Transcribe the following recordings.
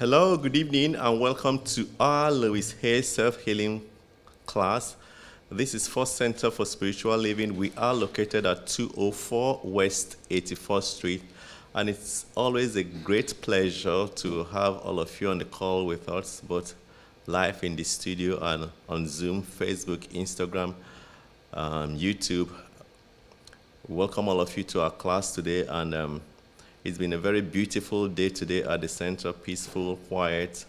Hello, good evening, and welcome to our Louise self-healing class. This is First Center for Spiritual Living. We are located at 204 West 84th Street, and it's always a great pleasure to have all of you on the call with us, both live in the studio and on Zoom, Facebook, Instagram, YouTube. Welcome all of you to our class today, and it's been a very beautiful day today at the center, peaceful, quiet,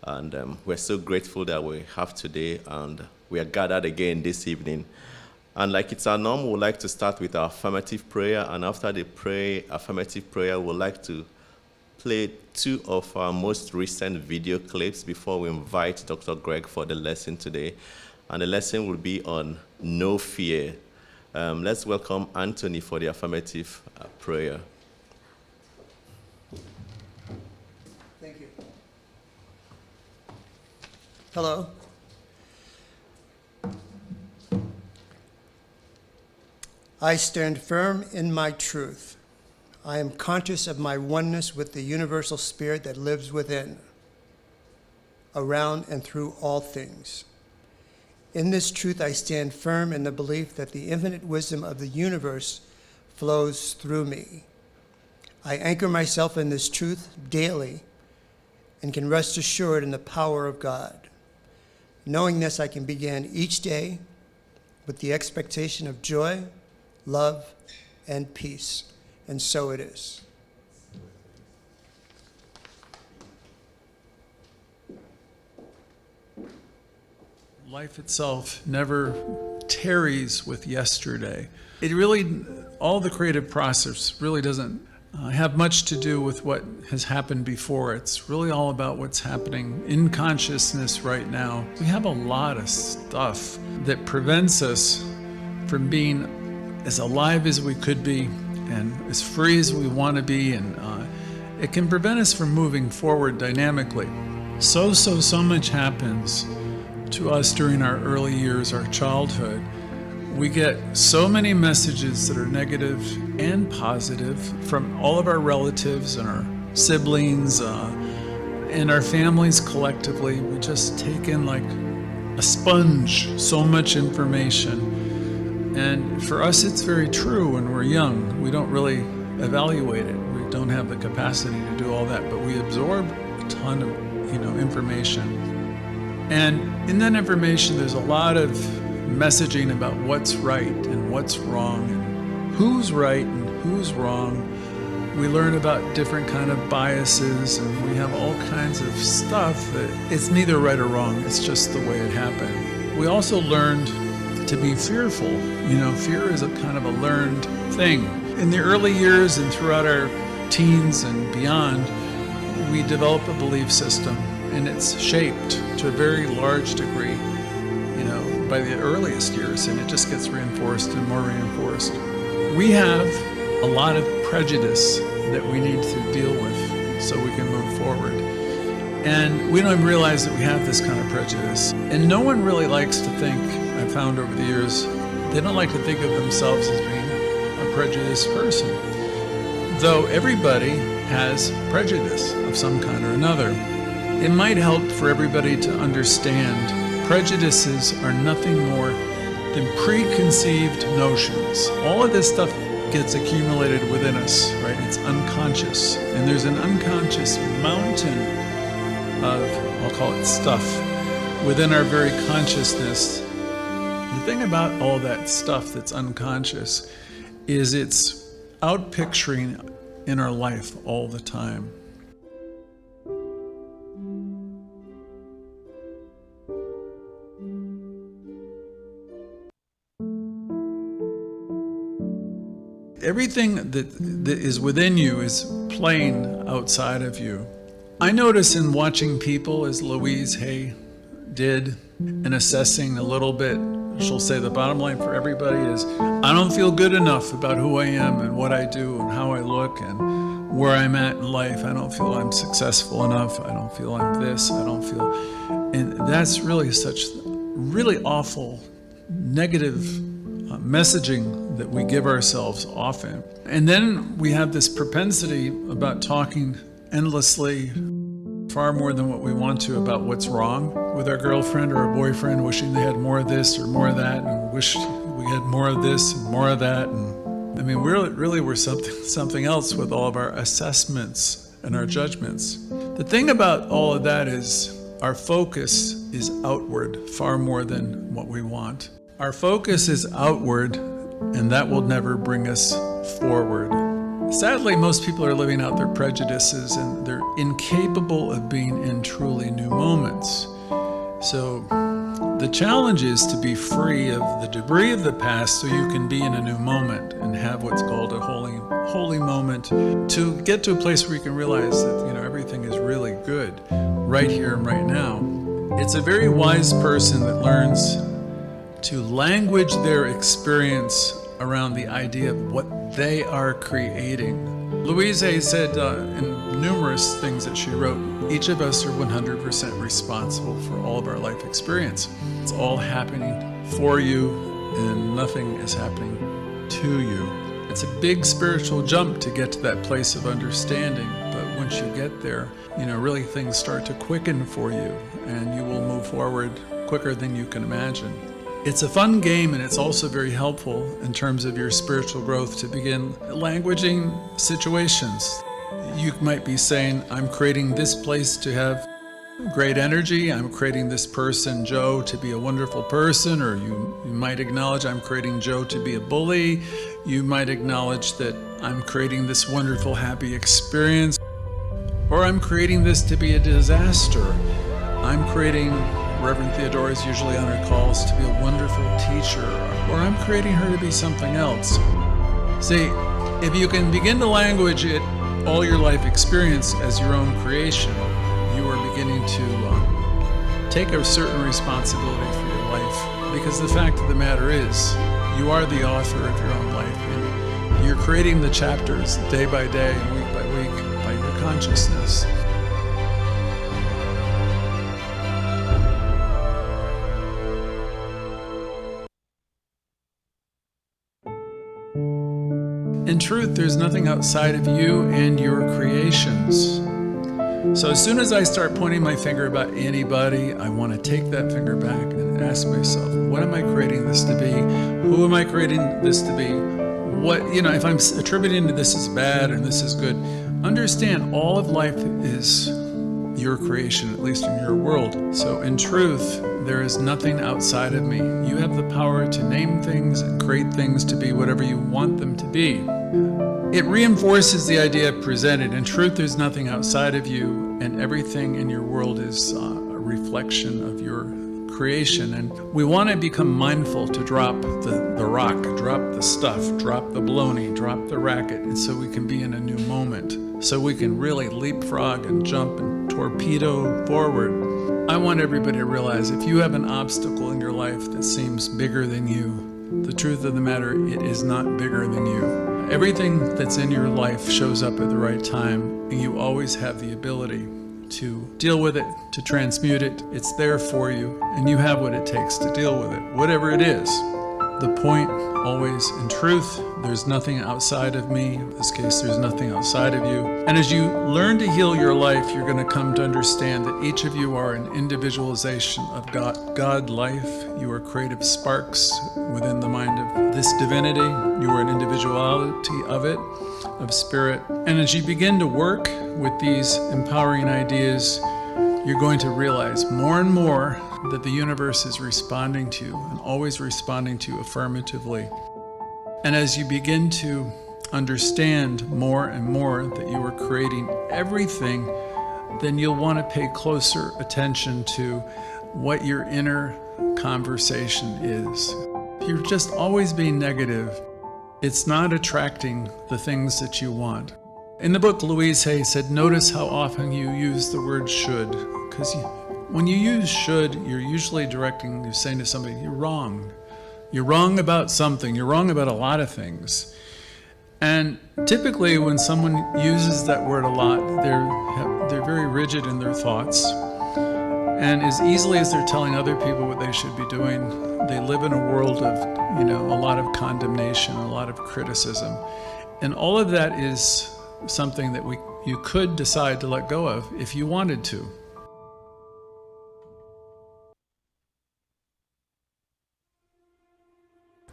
and we're so grateful that we have today, and we are gathered again this evening. And like it's our norm, we'd like to start with our affirmative prayer, and after the affirmative prayer, we'd like to play two of our most recent video clips before we invite Dr. Greg for the lesson today. And the lesson will be on no fear. Let's welcome Anthony for the affirmative prayer. Thank you. Hello. I stand firm in my truth. I am conscious of my oneness with the universal spirit that lives within, around, and through all things. In this truth, I stand firm in the belief that the infinite wisdom of the universe flows through me. I anchor myself in this truth daily and can rest assured in the power of God. Knowing this, I can begin each day with the expectation of joy, love, and peace. And so it is. Life itself never tarries with yesterday. It really, all the creative process really doesn't have much to do with what has happened before. It's really all about what's happening in consciousness right now. We have a lot of stuff that prevents us from being as alive as we could be and as free as we want to be, and it can prevent us from moving forward dynamically. So much happens to us during our early years, our childhood. We get so many messages that are negative and positive from all of our relatives and our siblings and our families collectively. We just take in like a sponge so much information. And for us, it's very true when we're young. We don't really evaluate it. We don't have the capacity to do all that, but we absorb a ton of information. And in that information, there's a lot of messaging about what's right and what's wrong, and who's right and who's wrong. We learn about different kind of biases, and we have all kinds of stuff that it's neither right or wrong. It's just the way it happened. We also learned to be fearful. Fear is a kind of a learned thing. In the early years and throughout our teens and beyond, we develop a belief system, and it's shaped to a very large degree, by the earliest years, and it just gets reinforced and more reinforced. We have a lot of prejudice that we need to deal with so we can move forward. And we don't even realize that we have this kind of prejudice. And no one really likes to think, I've found over the years, they don't like to think of themselves as being a prejudiced person. Though everybody has prejudice of some kind or another. It might help for everybody to understand prejudices are nothing more than preconceived notions. All of this stuff gets accumulated within us, right? It's unconscious. And there's an unconscious mountain of, I'll call it stuff, within our very consciousness. The thing about all that stuff that's unconscious is it's out picturing in our life all the time. Everything that is within you is playing outside of you. I notice in watching people, as Louise did, and assessing a little bit, she'll say the bottom line for everybody is, I don't feel good enough about who I am and what I do and how I look and where I'm at in life. I don't feel I'm successful enough. I don't feel I'm this. I don't feel... And that's really such really awful, negative messaging that we give ourselves often. And then we have this propensity about talking endlessly far more than what we want to about what's wrong with our girlfriend or our boyfriend, wishing they had more of this or more of that, and wish we had more of this and more of that. And I mean, we're something else with all of our assessments and our judgments. The thing about all of that is our focus is outward far more than what we want. Our focus is outward, and that will never bring us forward. Sadly, most people are living out their prejudices, and they're incapable of being in truly new moments. So the challenge is to be free of the debris of the past so you can be in a new moment and have what's called a holy moment, to get to a place where you can realize that, everything is really good right here and right now. It's a very wise person that learns to language their experience around the idea of what they are creating. Louise said in numerous things that she wrote, each of us are 100% responsible for all of our life experience. It's all happening for you, and nothing is happening to you. It's a big spiritual jump to get to that place of understanding, but once you get there, really things start to quicken for you, and you will move forward quicker than you can imagine. It's a fun game, and it's also very helpful in terms of your spiritual growth to begin languaging situations. You might be saying, I'm creating this place to have great energy. I'm creating this person, Joe, to be a wonderful person. Or you might acknowledge, I'm creating Joe to be a bully. You might acknowledge that I'm creating this wonderful, happy experience. Or I'm creating this to be a disaster. I'm creating, Reverend Theodora is usually on her calls, to be a wonderful teacher. Or I'm creating her to be something else. See, if you can begin to language it, all your life experience as your own creation, you are beginning to take a certain responsibility for your life. Because the fact of the matter is, you are the author of your own life, and you're creating the chapters day by day and week by week by your consciousness. In truth, there's nothing outside of you and your creations. So as soon as I start pointing my finger about anybody, I want to take that finger back and ask myself, what am I creating this to be? Who am I creating this to be? What, if I'm attributing to this as bad and this is good, understand all of life is your creation, at least in your world. So in truth, there is nothing outside of me. You have the power to name things and create things to be whatever you want them to be. It reinforces the idea presented. In truth, there's nothing outside of you, and everything in your world is a reflection of your creation. And we want to become mindful to drop the rock, drop the stuff, drop the baloney, drop the racket, and so we can be in a new moment. So we can really leapfrog and jump and torpedo forward. I want everybody to realize if you have an obstacle in your life that seems bigger than you, the truth of the matter, it is not bigger than you. Everything that's in your life shows up at the right time, and you always have the ability to deal with it, to transmute it. It's there for you, and you have what it takes to deal with it, whatever it is. The point always, in truth, there's nothing outside of me. In this case, there's nothing outside of you. And as you learn to heal your life, you're going to come to understand that each of you are an individualization of God life. You are creative sparks within the mind of this divinity. You are an individuality of it, of spirit. And as you begin to work with these empowering ideas, you're going to realize more and more that the universe is responding to you and always responding to you affirmatively. And as you begin to understand more and more that you are creating everything, then you'll want to pay closer attention to what your inner conversation is. If you're just always being negative, it's not attracting the things that you want. In the book, Louise said, notice how often you use the word should, because when you use should, you're usually you're saying to somebody, you're wrong. You're wrong about something. You're wrong about a lot of things. And typically when someone uses that word a lot, they're very rigid in their thoughts. And as easily as they're telling other people what they should be doing, they live in a world of, a lot of condemnation, a lot of criticism. And all of that is something that you could decide to let go of if you wanted to.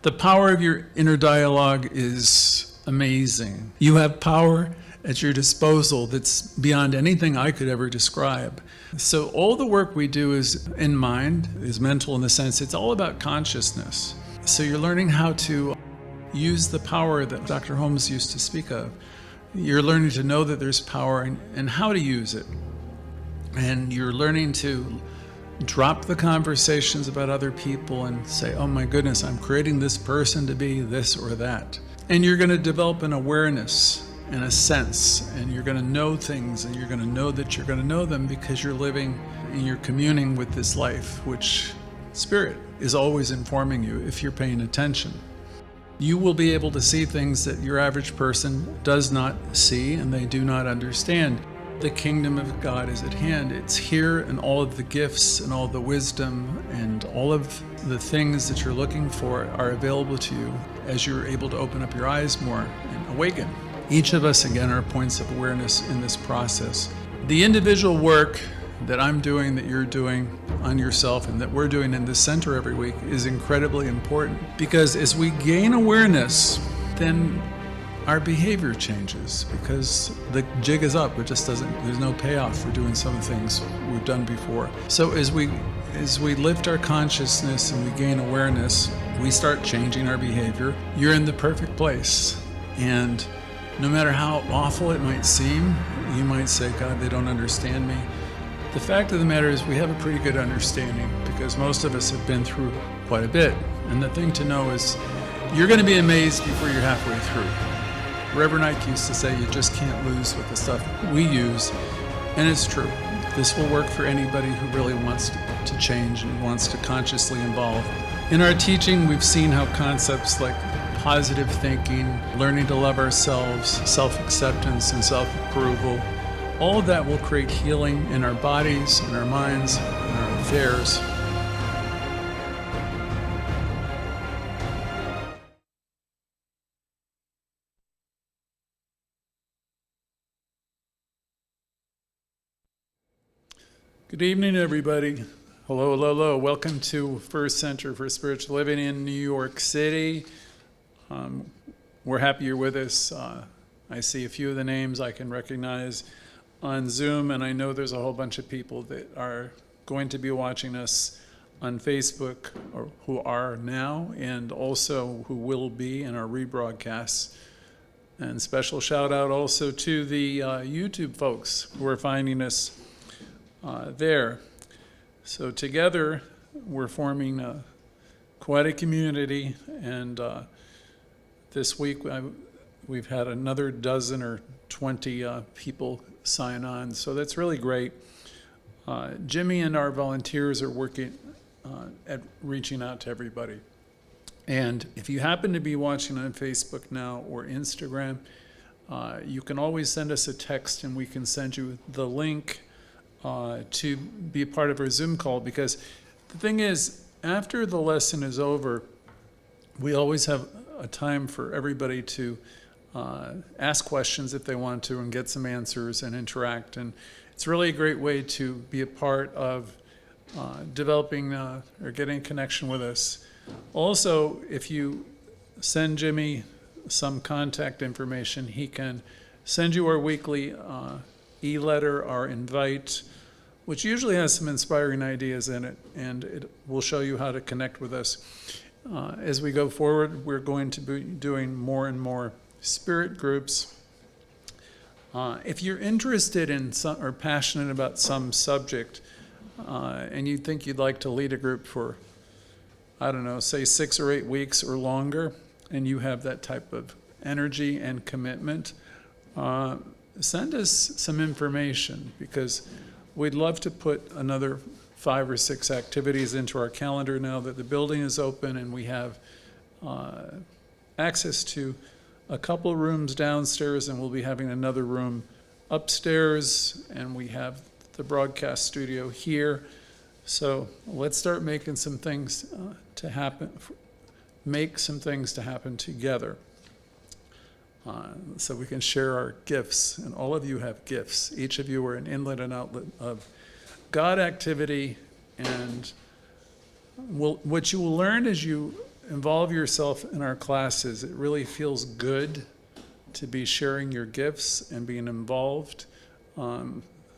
The power of your inner dialogue is amazing. You have power at your disposal that's beyond anything I could ever describe. So all the work we do is in mind, is mental in the sense it's all about consciousness. So you're learning how to use the power that Dr. Holmes used to speak of. You're learning to know that there's power and how to use it. And you're learning to drop the conversations about other people and say, oh my goodness, I'm creating this person to be this or that. And you're going to develop an awareness and a sense, and you're going to know things, and you're going to know that you're going to know them because you're living and you're communing with this life, which Spirit is always informing you if you're paying attention. You will be able to see things that your average person does not see and they do not understand. The kingdom of God is at hand. It's here, and all of the gifts and all the wisdom and all of the things that you're looking for are available to you as you're able to open up your eyes more and awaken. Each of us, again, are points of awareness in this process. The individual work that I'm doing, that you're doing on yourself, and that we're doing in this center every week is incredibly important, because as we gain awareness, then our behavior changes, because the jig is up. It just doesn't, there's no payoff for doing some of the things we've done before. So as we lift our consciousness and we gain awareness, we start changing our behavior. You're in the perfect place. And no matter how awful it might seem, you might say, God, they don't understand me. The fact of the matter is we have a pretty good understanding, because most of us have been through quite a bit. And the thing to know is you're going to be amazed before you're halfway through. Reverend Ike used to say you just can't lose with the stuff we use, and it's true. This will work for anybody who really wants to change and wants to consciously evolve. In our teaching, we've seen how concepts like positive thinking, learning to love ourselves, self-acceptance and self-approval, all of that will create healing in our bodies, in our minds, in our affairs. Good evening, everybody. Hello, hello, hello. Welcome to First Center for Spiritual Living in New York City. We're happy you're with us. I see a few of the names I can recognize on Zoom, and I know there's a whole bunch of people that are going to be watching us on Facebook, or who are now, and also who will be in our rebroadcasts. And special shout out also to the YouTube folks who are finding us there. So together we're forming quite a community, and this week we've had another dozen or 20 people sign on, so that's really great. Jimmy and our volunteers are working at reaching out to everybody. And if you happen to be watching on Facebook now or Instagram, you can always send us a text and we can send you the link to be a part of our Zoom call, because the thing is, after the lesson is over, we always have a time for everybody to ask questions if they want to and get some answers and interact. And it's really a great way to be a part of developing or getting a connection with us. Also, if you send Jimmy some contact information, he can send you our weekly e-letter, our invite, which usually has some inspiring ideas in it, and it will show you how to connect with us. As we go forward, we're going to be doing more and more spirit groups. If you're interested in some, or passionate about some subject, and you think you'd like to lead a group for, I don't know, say 6 or 8 weeks or longer, and you have that type of energy and commitment, send us some information, because we'd love to put another 5 or 6 activities into our calendar now that the building is open and we have access to a couple rooms downstairs, and we'll be having another room upstairs, and we have the broadcast studio here. So let's start making some things to happen, make some things to happen together. so we can share our gifts. And all of you have gifts. Each of you are an inlet and outlet of God activity. And what you will learn as you involve yourself in our classes, it really feels good to be sharing your gifts and being involved.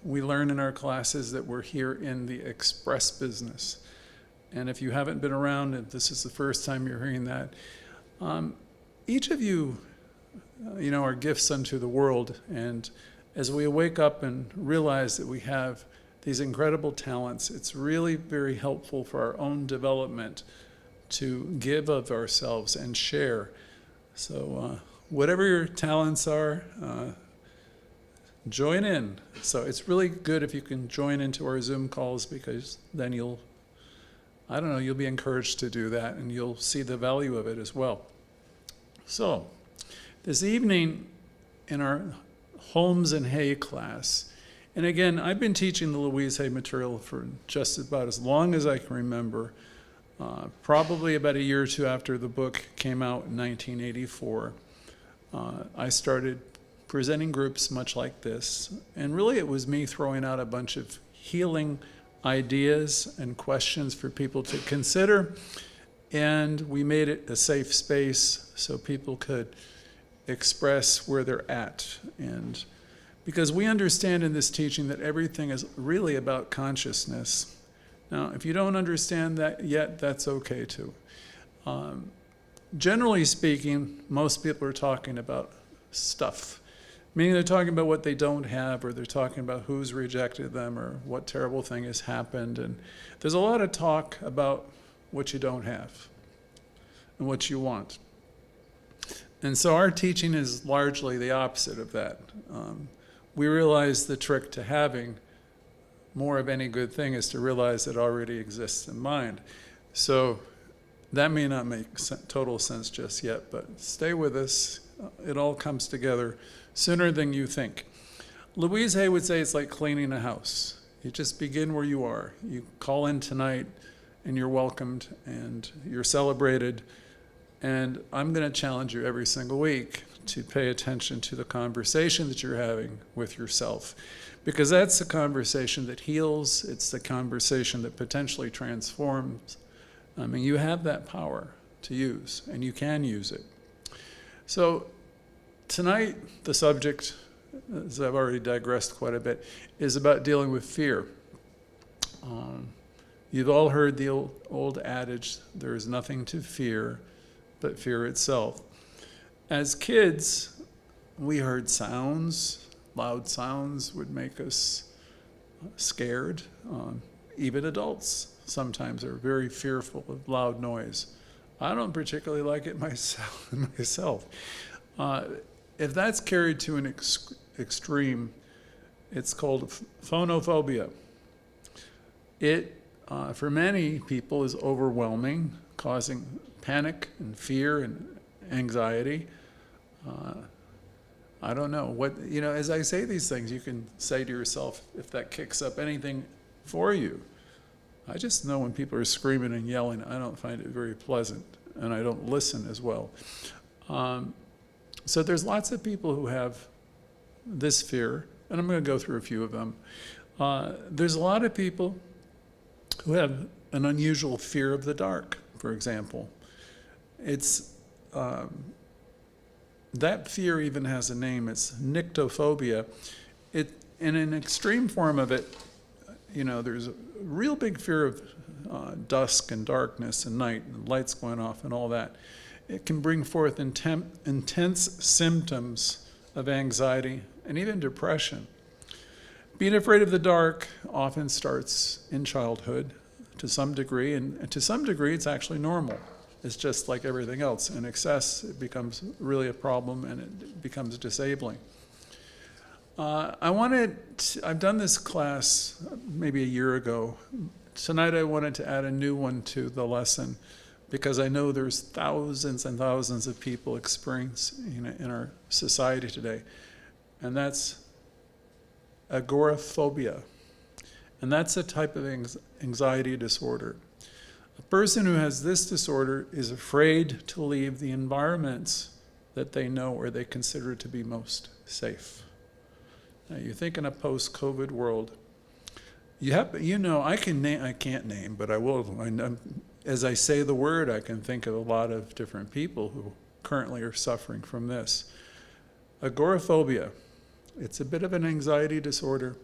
We learn in our classes that we're here in the express business. And if you haven't been around, and this is the first time you're hearing that, each of you, are gifts unto the world. And as we wake up and realize that we have these incredible talents, it's really very helpful for our own development to give of ourselves and share. So whatever your talents are, join in. So it's really good if you can join into our Zoom calls, because then you'll be encouraged to do that, and you'll see the value of it as well. So this evening in our Holmes and Hay class, and again, I've been teaching the Louise Hay material for just about as long as I can remember, probably about a year or two after the book came out in 1984. I started presenting groups much like this, and really it was me throwing out a bunch of healing ideas and questions for people to consider, and we made it a safe space so people could express where they're at. And because we understand in this teaching that everything is really about consciousness. Now, if you don't understand that yet, that's okay too. Generally speaking, most people are talking about stuff, meaning they're talking about what they don't have, or they're talking about who's rejected them, or what terrible thing has happened. And there's a lot of talk about what you don't have and what you want. And so our teaching is largely the opposite of that. We realize the trick to having more of any good thing is to realize it already exists in mind. So that may not make total sense just yet, but stay with us. It all comes together sooner than you think. Louise Hay would say it's like cleaning a house. You just begin where you are. You call in tonight, and you're welcomed, and you're celebrated. And I'm going to challenge you every single week to pay attention to the conversation that you're having with yourself, because that's the conversation that heals. It's the conversation that potentially transforms. I mean, you have that power to use, and you can use it. So tonight, the subject, as I've already digressed quite a bit, is about dealing with fear. You've all heard the old adage, there is nothing to fear but fear itself. As kids, we heard sounds. Loud sounds would make us scared. Even adults sometimes are very fearful of loud noise. I don't particularly like it myself. If that's carried to an extreme, it's called phonophobia. It, for many people, is overwhelming, causing panic and fear and anxiety. I don't know what, as I say these things, you can say to yourself if that kicks up anything for you. I just know when people are screaming and yelling, I don't find it very pleasant, and I don't listen as well. So there's lots of people who have this fear, and I'm going to go through a few of them. There's a lot of people who have an unusual fear of the dark, for example. It's that fear even has a name. It's Nyctophobia. In an extreme form of it, there's a real big fear of dusk and darkness and night and lights going off and all that. It can bring forth intense symptoms of anxiety and even depression. Being afraid of the dark often starts in childhood to some degree, and to some degree it's actually normal. It's just like everything else. In excess, it becomes really a problem, and it becomes disabling. I've done this class maybe a year ago. Tonight I wanted to add a new one to the lesson, because I know there's thousands and thousands of people experiencing it in our society today. And that's agoraphobia. And that's a type of anxiety disorder. A person who has this disorder is afraid to leave the environments that they know or they consider to be most safe. Now, you think in a post-COVID world, I can't name, but I will. As I say the word, I can think of a lot of different people who currently are suffering from this. Agoraphobia. It's a bit of an anxiety disorder.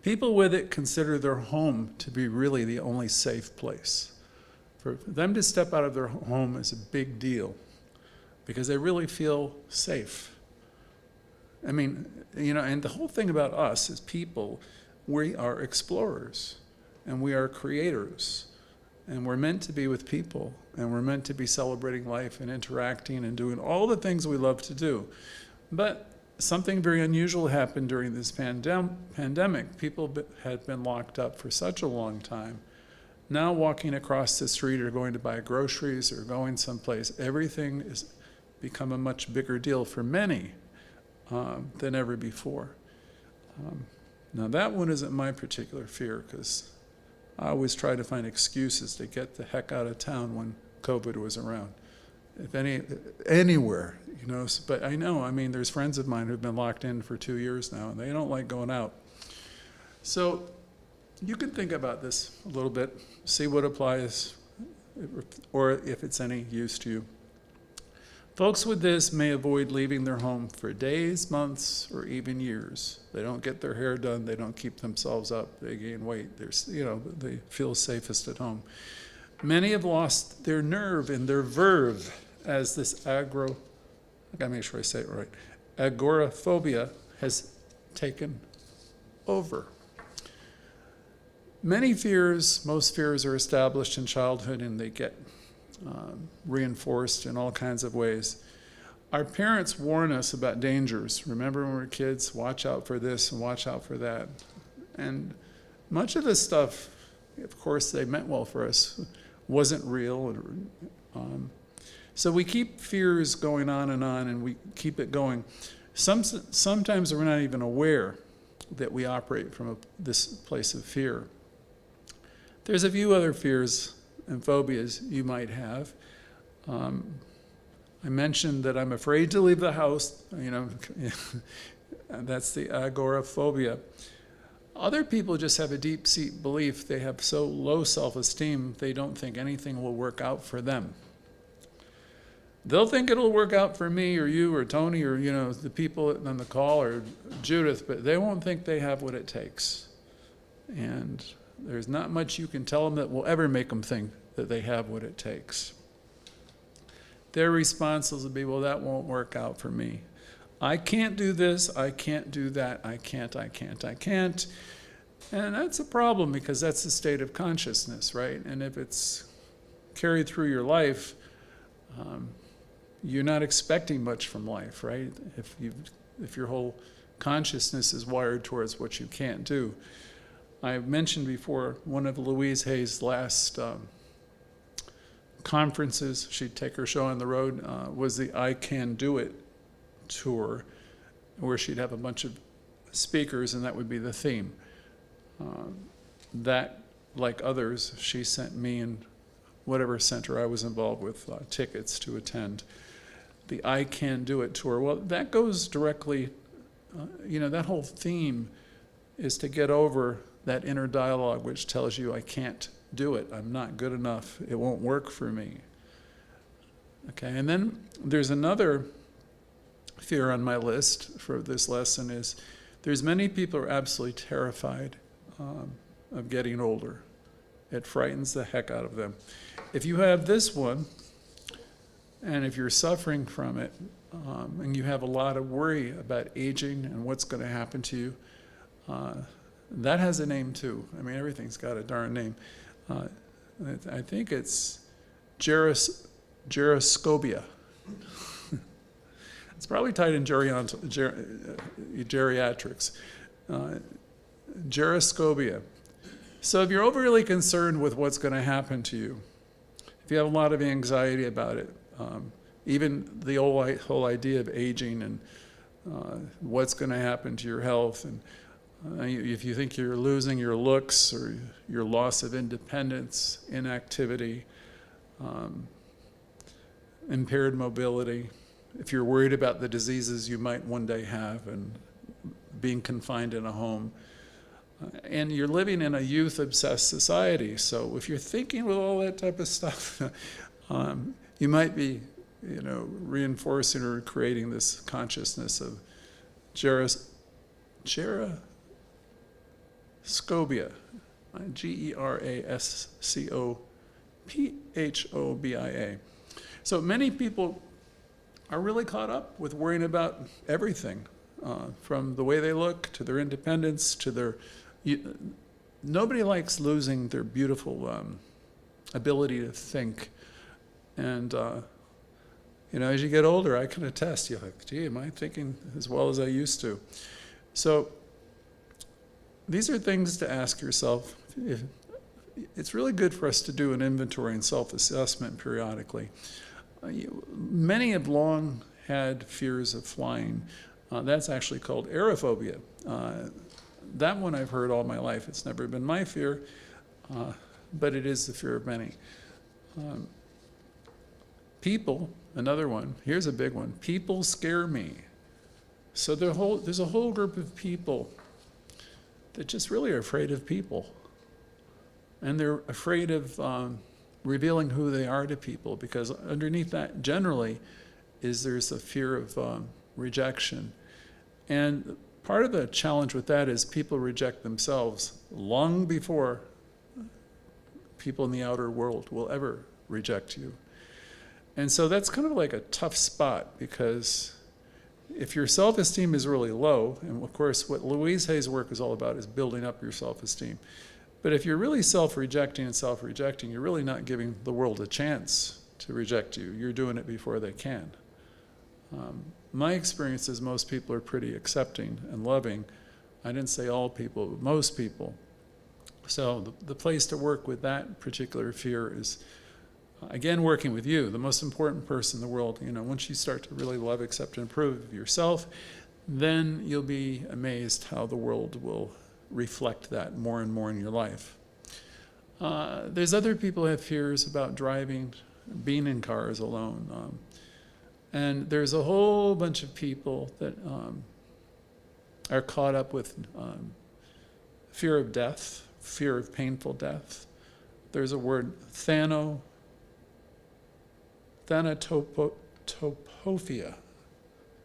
People with it consider their home to be really the only safe place. For them to step out of their home is a big deal because they really feel safe. I mean, and the whole thing about us as people, we are explorers and we are creators and we're meant to be with people and we're meant to be celebrating life and interacting and doing all the things we love to do. But something very unusual happened during this pandemic. People had been locked up for such a long time. Now walking across the street or going to buy groceries or going someplace, everything has become a much bigger deal for many than ever before. Now that one isn't my particular fear because I always try to find excuses to get the heck out of town when COVID was around. If anywhere, but I know, there's friends of mine who've been locked in for 2 years now and they don't like going out. So you can think about this a little bit, see what applies or if it's any use to you. Folks with this may avoid leaving their home for days, months, or even years. They don't get their hair done, they don't keep themselves up, they gain weight, they feel safest at home. Many have lost their nerve and their verve as this I gotta make sure I say it right, agoraphobia has taken over. Most fears are established in childhood and they get reinforced in all kinds of ways. Our parents warn us about dangers. Remember when we were kids, watch out for this and watch out for that. And much of this stuff, of course, they meant well for us, wasn't real. So we keep fears going on and we keep it going. Sometimes we're not even aware that we operate from this place of fear. There's a few other fears and phobias you might have. I mentioned that I'm afraid to leave the house, that's the agoraphobia. Other people just have a deep-seated belief. They have so low self-esteem, they don't think anything will work out for them. They'll think it'll work out for me or you or Tony or, the people on the call or Judith, but they won't think they have what it takes. And there's not much you can tell them that will ever make them think that they have what it takes. Their responses will be, well, that won't work out for me. I can't do this, I can't do that, I can't. And that's a problem because that's the state of consciousness, right? And if it's carried through your life, you're not expecting much from life, right? If your whole consciousness is wired towards what you can't do. I mentioned before, one of Louise Hay's last conferences, she'd take her show on the road, was the I Can Do It tour, where she'd have a bunch of speakers and that would be the theme. That, like others, she sent me and whatever center I was involved with tickets to attend. The I Can Do It tour, well, that goes directly, that whole theme is to get over that inner dialogue which tells you I can't do it, I'm not good enough, it won't work for me. Okay, and then there's another fear on my list for this lesson is there's many people who are absolutely terrified of getting older. It frightens the heck out of them. If you have this one, and if you're suffering from it, and you have a lot of worry about aging and what's going to happen to you, that has a name too. Everything's got a darn name. I think it's geroscopia. It's probably tied in geriatrics. Geroscopia. So if you're overly concerned with what's going to happen to you, if you have a lot of anxiety about it, even the whole idea of aging and what's going to happen to your health, and if you think you're losing your looks or your loss of independence, inactivity, impaired mobility, if you're worried about the diseases you might one day have and being confined in a home. And you're living in a youth-obsessed society, so if you're thinking with all that type of stuff, you might be, reinforcing or creating this consciousness of gerascobia, Gerascophobia. So many people are really caught up with worrying about everything, from the way they look to their independence to their... nobody likes losing their beautiful ability to think. And, as you get older, I can attest, you're like, gee, am I thinking as well as I used to? So these are things to ask yourself. It's really good for us to do an inventory and self-assessment periodically. Many have long had fears of flying. That's actually called aerophobia. That one I've heard all my life. It's never been my fear, but it is the fear of many. People, another one. Here's a big one. People scare me. So there's a whole group of people that just really are afraid of people. And they're afraid of revealing who they are to people, because underneath that generally there's a fear of rejection. And part of the challenge with that is people reject themselves long before people in the outer world will ever reject you. And so that's kind of like a tough spot, because if your self-esteem is really low, and of course what Louise Hay's work is all about is building up your self-esteem. But if you're really self-rejecting, you're really not giving the world a chance to reject you. You're doing it before they can. My experience is most people are pretty accepting and loving. I didn't say all people, but most people. So the place to work with that particular fear is, again, working with you, the most important person in the world. Once you start to really love, accept, and approve of yourself, then you'll be amazed how the world will reflect that more and more in your life. There's other people who have fears about driving, being in cars alone. And there's a whole bunch of people that are caught up with fear of death, fear of painful death. There's a word, Thanatophobia.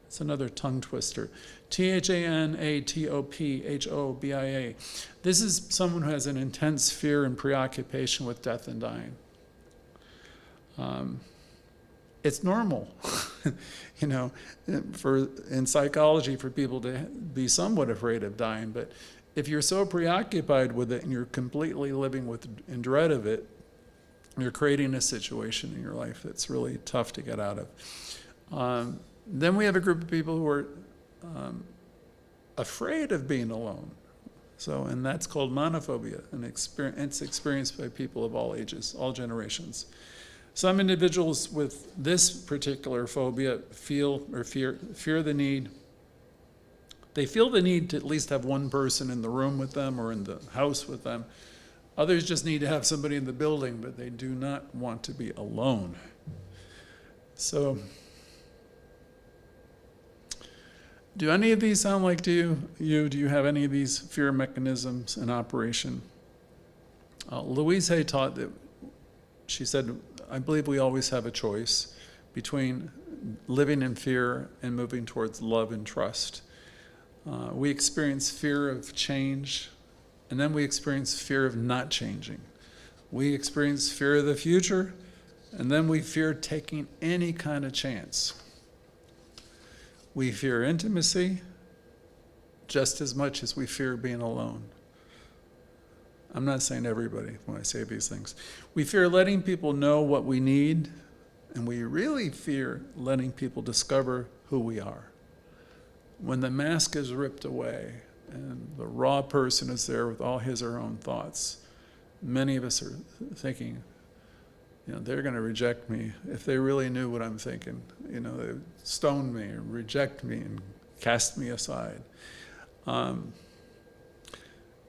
It's another tongue twister. Thanatophobia. This is someone who has an intense fear and preoccupation with death and dying. It's normal, in psychology for people to be somewhat afraid of dying. But if you're so preoccupied with it and you're completely living in dread of it, you're creating a situation in your life that's really tough to get out of. Then we have a group of people who are afraid of being alone. And that's called monophobia, and it's experienced by people of all ages, all generations. Some individuals with this particular phobia fear the need. They feel the need to at least have one person in the room with them or in the house with them. Others just need to have somebody in the building, but they do not want to be alone. So, do any of these sound like to you? Do you have any of these fear mechanisms in operation? Louise Hay taught that, she said, I believe we always have a choice between living in fear and moving towards love and trust. We experience fear of change, and then we experience fear of not changing. We experience fear of the future, and then we fear taking any kind of chance. We fear intimacy just as much as we fear being alone. I'm not saying everybody when I say these things. We fear letting people know what we need, and we really fear letting people discover who we are. When the mask is ripped away and the raw person is there with all his or her own thoughts, many of us are thinking, they're going to reject me. If they really knew what I'm thinking, they would stone me or reject me and cast me aside.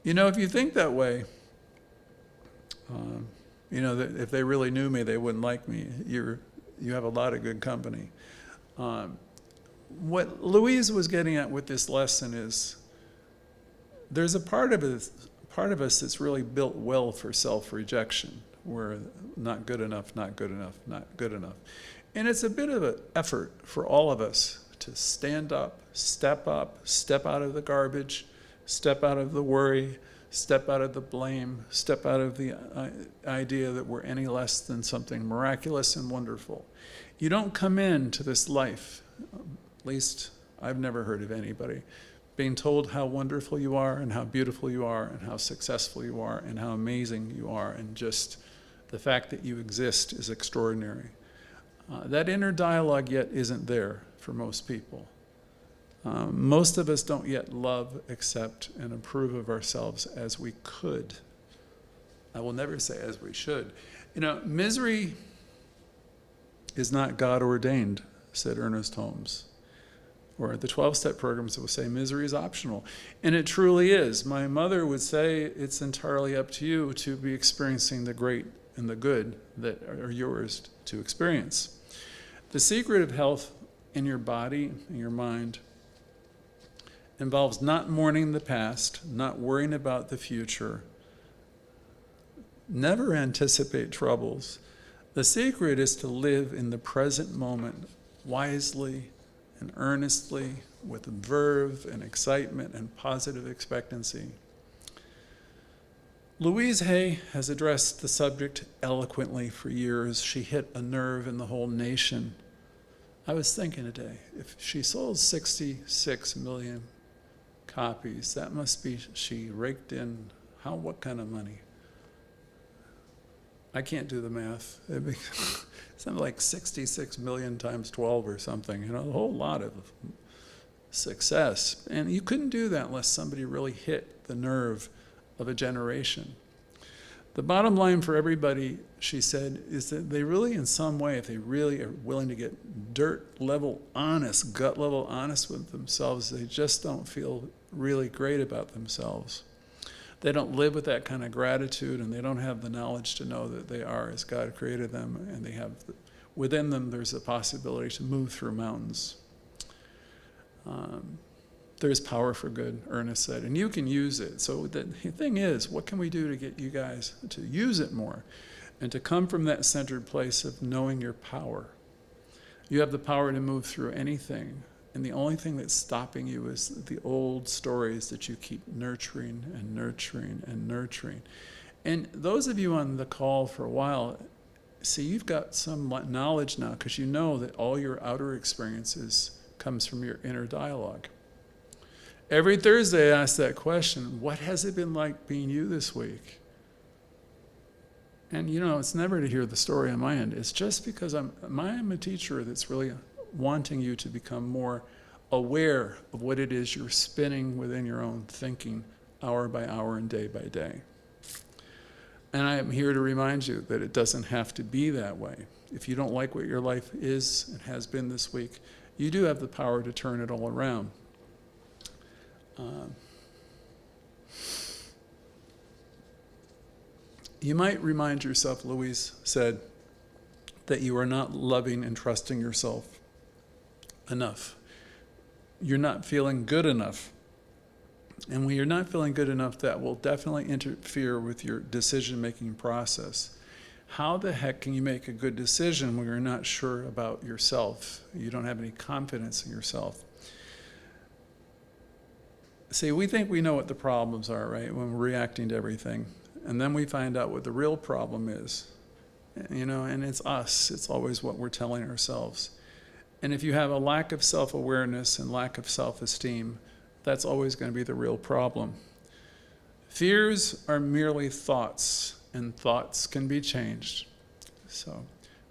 If you think that way, that if they really knew me, they wouldn't like me. You have a lot of good company. What Louise was getting at with this lesson is there's a part of us that's really built well for self-rejection. We're not good enough, not good enough, not good enough. And it's a bit of an effort for all of us to stand up, step out of the garbage, step out of the worry, step out of the blame, step out of the idea that we're any less than something miraculous and wonderful. You don't come into this life, at least I've never heard of anybody, being told how wonderful you are and how beautiful you are and how successful you are and how amazing you are, and just the fact that you exist is extraordinary. That inner dialogue yet isn't there for most people. Most of us don't yet love, accept, and approve of ourselves as we could. I will never say as we should. Misery is not God ordained, said Ernest Holmes. Or the 12-step programs will say misery is optional. And it truly is. My mother would say it's entirely up to you to be experiencing the great and the good that are yours to experience. The secret of health in your body and your mind involves not mourning the past, not worrying about the future. Never anticipate troubles. The secret is to live in the present moment wisely and earnestly, with verve and excitement and positive expectancy. Louise Hay has addressed the subject eloquently for years. She hit a nerve in the whole nation. I was thinking today, if she sold 66 million copies, that must be, she raked in, what kind of money? I can't do the math. It'd be something like 66 million times 12 or something, a whole lot of success. And you couldn't do that unless somebody really hit the nerve of a generation. The bottom line for everybody, she said, is that they really, in some way, if they really are willing to get dirt level honest, gut level honest with themselves, they just don't feel really great about themselves. They don't live with that kind of gratitude, and they don't have the knowledge to know that they are as God created them, and they have, within them, there's a possibility to move through mountains. There's power for good, Ernest said, and you can use it. So the thing is, what can we do to get you guys to use it more and to come from that centered place of knowing your power? You have the power to move through anything, and the only thing that's stopping you is the old stories that you keep nurturing and nurturing and nurturing. And those of you on the call for a while, see, you've got some knowledge now because you know that all your outer experiences comes from your inner dialogue. Every Thursday I ask that question, what has it been like being you this week? And it's never to hear the story on my end. It's just because I'm a teacher that's really wanting you to become more aware of what it is you're spinning within your own thinking hour by hour and day by day. And I am here to remind you that it doesn't have to be that way. If you don't like what your life is and has been this week, you do have the power to turn it all around. You might remind yourself, Louise said, that you are not loving and trusting yourself enough. You're not feeling good enough. And when you're not feeling good enough, that will definitely interfere with your decision-making process. How the heck can you make a good decision when you're not sure about yourself? You don't have any confidence in yourself. See, we think we know what the problems are, right, when we're reacting to everything. And then we find out what the real problem is. And it's us. It's always what we're telling ourselves. And if you have a lack of self-awareness and lack of self-esteem, that's always going to be the real problem. Fears are merely thoughts, and thoughts can be changed. So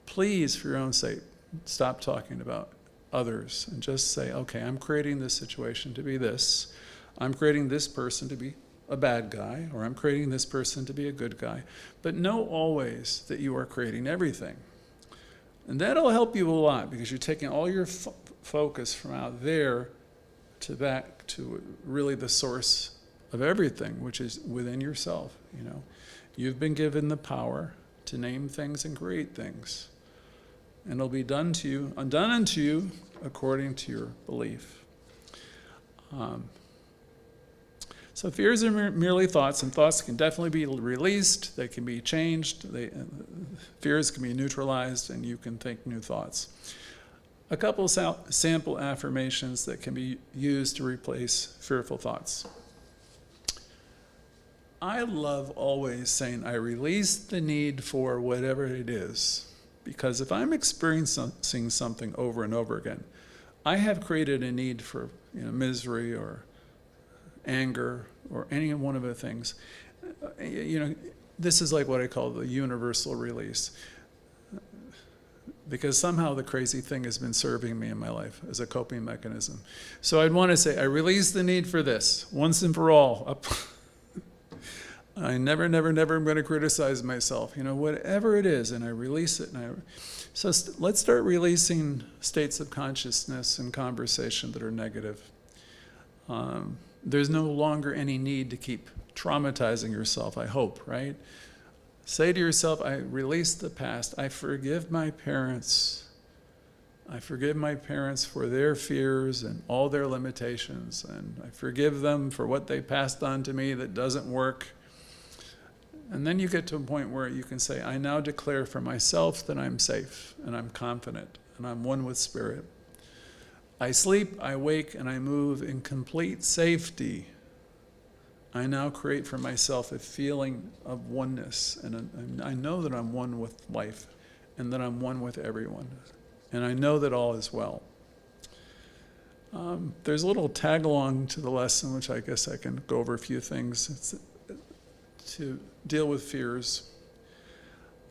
please, for your own sake, stop talking about others and just say, okay, I'm creating this situation to be this. I'm creating this person to be a bad guy, or I'm creating this person to be a good guy. But know always that you are creating everything. And that'll help you a lot, because you're taking all your focus from out there to back to really the source of everything, which is within yourself. You've been given the power to name things and create things. and it'll be done unto you according to your belief. So fears are merely thoughts, and thoughts can definitely be released. They can be changed. Fears can be neutralized, and you can think new thoughts. A couple sample affirmations that can be used to replace fearful thoughts. I love always saying, I release the need for whatever it is. Because if I'm experiencing something over and over again, I have created a need for misery or anger or any one of the things. This is like what I call the universal release. Because somehow the crazy thing has been serving me in my life as a coping mechanism. So I'd want to say, I release the need for this once and for all. I never am going to criticize myself, whatever it is, and I release it. So let's start releasing states of consciousness and conversation that are negative. There's no longer any need to keep traumatizing yourself, I hope, right? Say to yourself, I release the past. I forgive my parents. I forgive my parents for their fears and all their limitations, and I forgive them for what they passed on to me that doesn't work. And then you get to a point where you can say, I now declare for myself that I'm safe and I'm confident and I'm one with Spirit. I sleep, I wake, and I move in complete safety. I now create for myself a feeling of oneness, and I know that I'm one with life and that I'm one with everyone. And I know that all is well. There's a little tag along to the lesson, which I guess I can go over a few things. It's to deal with fears.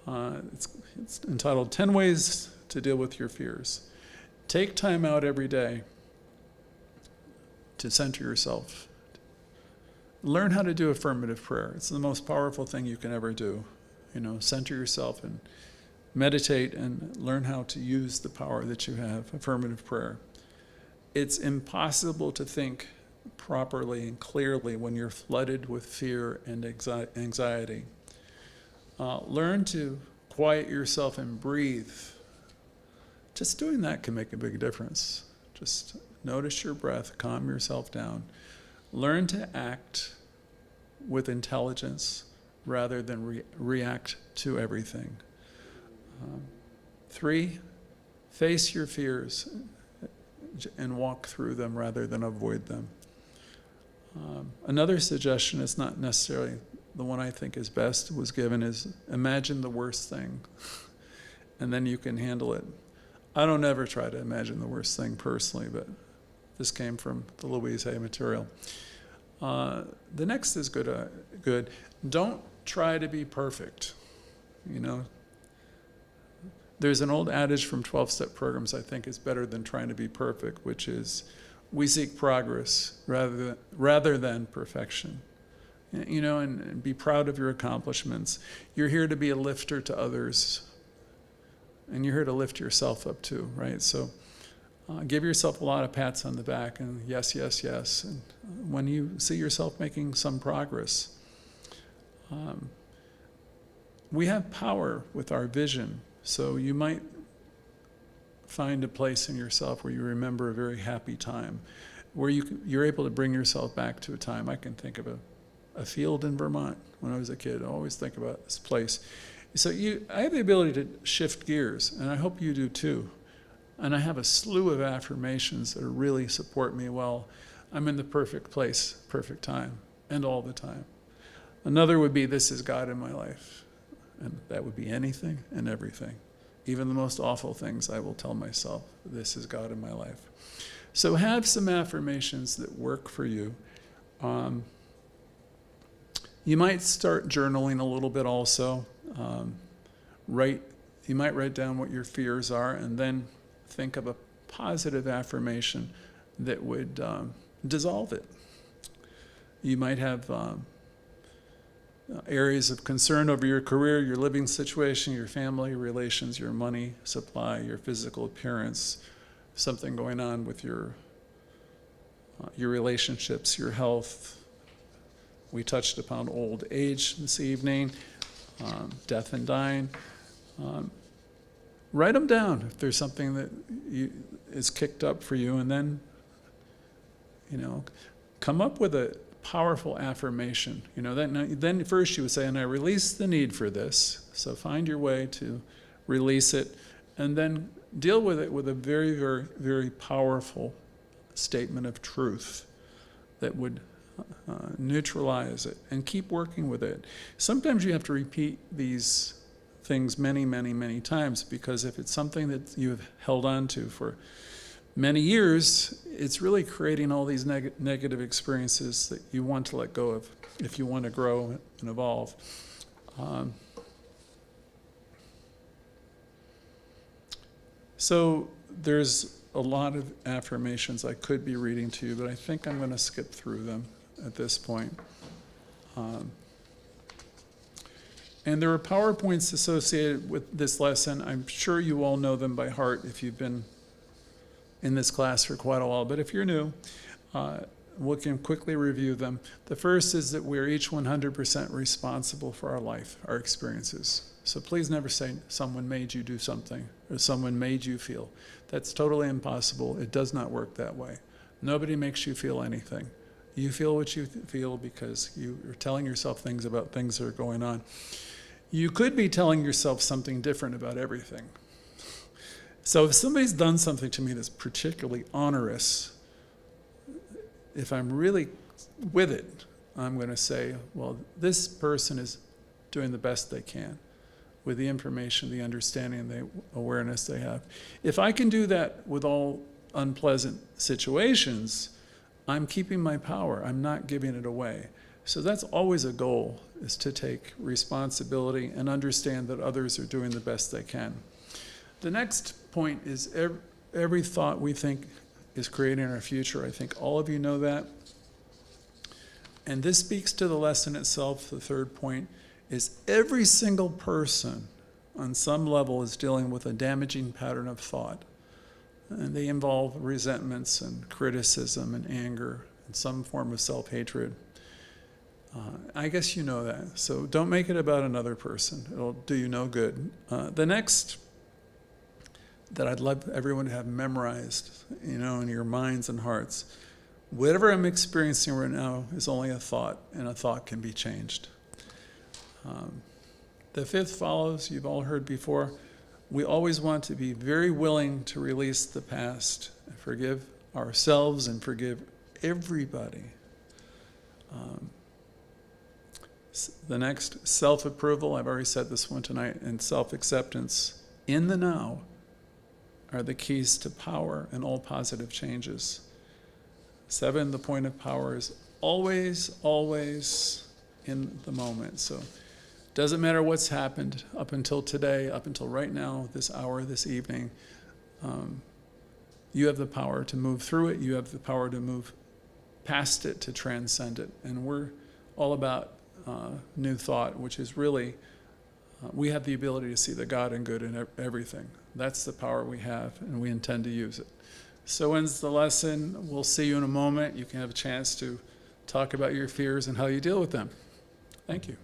It's entitled 10 Ways to Deal with Your Fears. Take time out every day to center yourself. Learn how to do affirmative prayer. It's the most powerful thing you can ever do. Center yourself and meditate and learn how to use the power that you have, affirmative prayer. It's impossible to think properly and clearly when you're flooded with fear and anxiety. Learn to quiet yourself and breathe. Just doing that can make a big difference. Just notice your breath, calm yourself down. Learn to act with intelligence rather than react to everything. 3, face your fears and walk through them rather than avoid them. Another suggestion, is not necessarily the one I think is best, was given, is imagine the worst thing, and then you can handle it. I don't ever try to imagine the worst thing personally, but this came from the Louise material. The next is good. Don't try to be perfect. There's an old adage from 12-step programs I think is better than trying to be perfect, which is we seek progress rather than perfection. And be proud of your accomplishments. You're here to be a lifter to others, and you're here to lift yourself up too, right? So give yourself a lot of pats on the back and yes. And when you see yourself making some progress, we have power with our vision. So you might find a place in yourself where you remember a very happy time, where you're able to bring yourself back to a time. I can think of a field in Vermont when I was a kid. I always think about this place. So I have the ability to shift gears, and I hope you do too. And I have a slew of affirmations that really support me well. I'm in the perfect place, perfect time, and all the time. Another would be, this is God in my life. And that would be anything and everything. Even the most awful things, I will tell myself, this is God in my life. So have some affirmations that work for you. You might start journaling a little bit also. You might write down what your fears are and then think of a positive affirmation that would dissolve it. You might have areas of concern over your career, your living situation, your family relations, your money supply, your physical appearance, something going on with your relationships, your health. We touched upon old age this evening, death and dying. write them down if there's something that is kicked up for you, and then, come up with a powerful affirmation. Then first you would say, and I release the need for this. So find your way to release it, and then deal with it with a very, very, very powerful statement of truth that would neutralize it, and keep working with it. Sometimes you have to repeat these things many, many, many times, because if it's something that you have held on to for many years, it's really creating all these negative experiences that you want to let go of if you want to grow and evolve. So there's a lot of affirmations I could be reading to you, but I think I'm going to skip through them at this point. And there are PowerPoints associated with this lesson. I'm sure you all know them by heart if you've been in this class for quite a while. But if you're new, we can quickly review them. The first is that we're each 100% responsible for our life, our experiences. So please never say someone made you do something or someone made you feel. That's totally impossible. It does not work that way. Nobody makes you feel anything. You feel what you feel because you are telling yourself things about things that are going on. You could be telling yourself something different about everything. So if somebody's done something to me that's particularly onerous, if I'm really with it, I'm going to say, well, this person is doing the best they can with the information, the understanding, the awareness they have. If I can do that with all unpleasant situations, I'm keeping my power. I'm not giving it away. So that's always a goal, is to take responsibility and understand that others are doing the best they can. The next point is every thought we think is creating our future. I think all of you know that. And this speaks to the lesson itself. The third point is every single person on some level is dealing with a damaging pattern of thought. And they involve resentments and criticism and anger and some form of self-hatred. I guess you know that. So don't make it about another person. It'll do you no good. The next that I'd love everyone to have memorized, in your minds and hearts. Whatever I'm experiencing right now is only a thought, and a thought can be changed. The fifth follows, you've all heard before. We always want to be very willing to release the past, and forgive ourselves and forgive everybody. The next, self-approval, I've already said this one tonight, and self-acceptance in the now are the keys to power and all positive changes. 7, the point of power is always, always in the moment. So it doesn't matter what's happened up until today, up until right now, this hour, this evening. You have the power to move through it. You have the power to move past it, to transcend it. And we're all about new thought, which is really, we have the ability to see the God and good in everything. That's the power we have, and we intend to use it. So ends the lesson. We'll see you in a moment. You can have a chance to talk about your fears and how you deal with them. Thank you.